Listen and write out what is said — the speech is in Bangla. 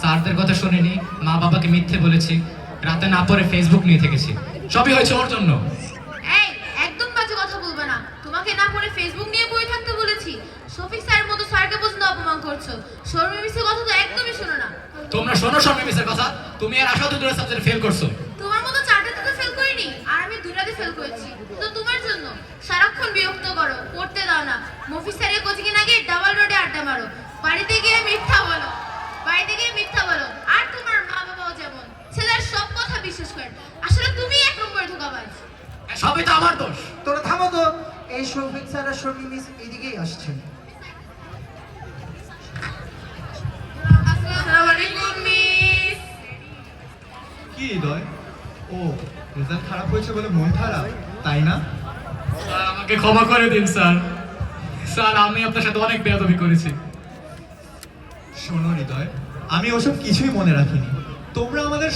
স্যারদের কথা শুনিনি, মা বাবাকে মিথ্যে বলেছি, রাতে না পড়ে ফেসবুক নিয়ে থেকেছি। সবই হয়েছে ওর জন্য। এই একদম বাজে কথা বলবে না। তোমাকে না পড়ে ফেসবুক নিয়ে বই থাকতে বলেছি। শফিক স্যারের মতো স্যারকে পর্যন্ত অপমান করছো। শর্মী মিসের কথা তো একদমই শোনো না। তোমরা শোনো শর্মী মিসের কথা। তুমি আর আশা দুটো সাবজেক্টে ফেল করছো। তোমার মতো চারটাতে তো ফেল করিনি, আর আমি দুটাতে ফেল করেছি। তো তোমার জন্য সারাক্ষণ বিরক্ত করো, পড়তে দাও না। মফিজ স্যারের কোচিং এ না গিয়ে ডাবল রোডে আড্ডা মারো, বাড়িতে গিয়ে মিথ্যা বলো, আর তোমার মা বাবাও যেমন ছেলের সব কথা বিশ্বাস করেন। আসলে তুমি এক নম্বরে ধোঁকাবাজ। সবই তো আমার দোষ। তোরা থামো তো। এই শফিক স্যার আর শর্মী মিস এদিকেই আসছেন। আসসালামু আলাইকুম মিস। কি হৃদয়? ও, রেজাল্ট খারাপ হয়েছে বলে মন খারাপ, তাই না? স্যার আমাকে ক্ষমা করে দিন স্যার। স্যার আমি আপনার সাথে অনেক বেয়াদবি করেছি। শোনো হৃদয়, আমি ওসব কিছুই মনে রাখিনি। তোমরা আমাদের